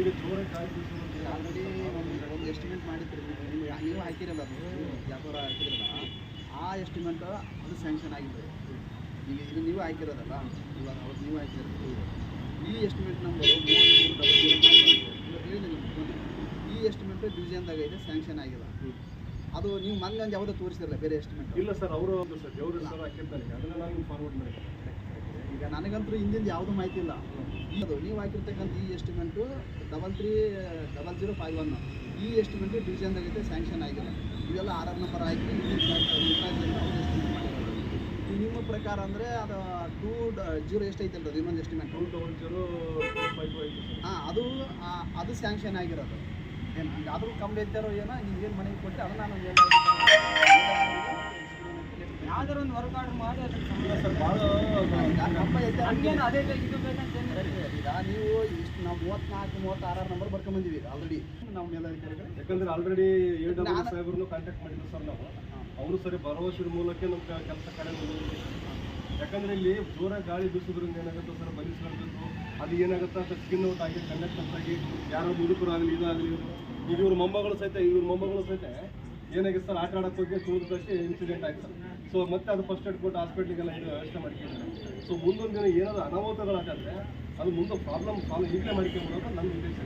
ಈಗ ಜೋರಾಗಿ ಗಾಳಿ ಬೀಸೋದು ಆಲ್ರೆಡಿ ಒಂದು ಎಸ್ಟಿಮೇಟ್ ಮಾಡಿದ್ರಿ ನೀವು ಹಾಕಿರಲ್ಲ ಅದು ವ್ಯಾಪಾರ ಹಾಕಿರಲ್ಲ ಆ ಎಸ್ಟಿಮೇಟ್ ಅದು ಸ್ಯಾಂಕ್ಷನ್ ಆಗಿದೆ. ಈಗ ಇದು ನೀವು ಹಾಕಿರೋದಲ್ಲ, ಇವಾಗ ಅವತ್ತು ನೀವು ಹಾಕಿರೋದು ಈ ಎಸ್ಟಿಮೇಟ್ ನಂಬರು 3300 ಹೇಳಿದೆ. ಈ ಎಸ್ಟಿಮೇಟ್ ಡಿವಿಷನ್ದಾಗ ಇದೆ, ಸ್ಯಾಂಕ್ಷನ್ ಆಗಿಲ್ಲ. ಅದು ನೀವು ಮೊನ್ನೆ ಒಂದು ಯಾವುದೋ ತೋರಿಸಿರಲ್ಲ ಬೇರೆ ಎಸ್ಟಿಮೇಟ್? ಇಲ್ಲ ಸರ್, ಅವರು ಸರ್ ದೇವರು ಸರ್ ಹಾಕಿರ್ತಾರೆ, ಅದನ್ನು ನಾನು ಫಾರ್ವರ್ಡ್ ಮಾಡಿದ್ದೆ. ಈಗ ನನಗಂತೂ ಹಿಂದಿಂದ ಯಾವುದೂ ಮಾಹಿತಿ ಇಲ್ಲ. ಅದು ನೀವು ಹಾಕಿರ್ತಕ್ಕಂಥ ಈ ಎಸ್ಟಿಮೇಟು 330051 ಈ ಎಸ್ಟಿಮೇಟು ಡಿವಿಷನ್ದಾಗೈತೆ, ಸ್ಯಾಂಕ್ಷನ್ ಆಗಿಲ್ಲ. ಇವೆಲ್ಲ 6 ನಂಬರ್ ಹಾಕಿ ನಿಮ್ಮ ಪ್ರಕಾರ ಅಂದರೆ ಅದು 20 ಎಷ್ಟೈತಲ್ಲ ಅದು ಇನ್ನೊಂದು ಎಸ್ಟಿಮೇಟ್ 2005 ಹಾಂ, ಅದು ಸ್ಯಾಂಕ್ಷನ್ ಆಗಿರೋದು. ಏನು ಆದರೂ ಕಮ್ಮಿ ಇದ್ದಾರೋ ಏನೋ, ನಿಮ್ಗೇನು ಮನೆಗೆ ಕೊಟ್ಟೆ ಅದು ನಾನು ಯಾವ್ದಾರು ಒಂದು ವರ್ಕ್ ಆರ್ಡರ್ ಮಾಡಿ ಸರ್ ಭಾಳ ಹಂಗೇನು ಅದೇ ಇದು ಬೇಕಂತ ಈಗ ನೀವು ಇಷ್ಟು ನಾವು 34-36 ನಂಬರ್ ಬರ್ಕೊಂಬಂದಿವಿ ಆಲ್ರೆಡಿ ನಾವು ಮೇಲಧಿಕಾರಿಗಳು. ಯಾಕಂದ್ರೆ ಆಲ್ರೆಡಿ AW ಸಾಹೇಬ್ರನ್ನು ಕಾಂಟ್ಯಾಕ್ಟ್ ಮಾಡಿದ್ರು ಸರ್ ನಾವು. ಅವರು ಸರಿ ಭರವಸೆ ಮೂಲಕ ನಮ್ಮ ಕೆಲಸ ಕಡೆ ಮುಂದುವರಿದೆ. ಯಾಕಂದ್ರೆ ಇಲ್ಲಿ ಜೋರಾಗಿ ಗಾಳಿ ಬೀಸೋದ್ರಿಂದ ಏನಾಗುತ್ತೆ ಸರ್, ಬಲಿಸ್ಲಾರ್ಬೇಕು, ಅದು ಏನಾಗುತ್ತೆ ಅಂತ ಸ್ಕಿನ್ ಔಟ್ ಆಗಿ ಕಂಡಕ್ಟರ್ಸ್ ಆಗಿ ಯಾರೋ ಮುದುಕರಾಗಲಿ ಇದಾಗಲಿ, ಈಗ ಇವ್ರ ಮೊಮ್ಮಗಳು ಸಹಿತ ಏನಾಗಿದೆ ಸರ್, ಆಟ ಆಡೋಕ್ಕೆ ಹೋಗಿ ತುಳಿದಷ್ಟೇ ಇನ್ಸಿಡೆಂಟ್ ಆಯ್ತು ಸರ್. ಸೊ ಮತ್ತೆ ಅದು ಫಸ್ಟ್ ಏಡ್ ಕೊಟ್ಟು ಹಾಸ್ಪಿಟ್ಲಿಗೆಲ್ಲ ಇದು ವ್ಯವಸ್ಥೆ ಮಾಡ್ಕೊಂಡಿದ್ದಾರೆ. ಸೊ ಮುಂದೊಂದು ದಿನ ಏನಾದರೂ ಅನಾಹುತಗಳಾಗಂದ್ರೆ ಅದು ಮುಂದೆ ಪ್ರಾಬ್ಲಮ್ ಸಾಲ್ವ್ ಈಗಲೇ ಮಾಡ್ಕೊಂಡ್ಬಿಡೋದು ನನ್ನ ಉದ್ದೇಶ.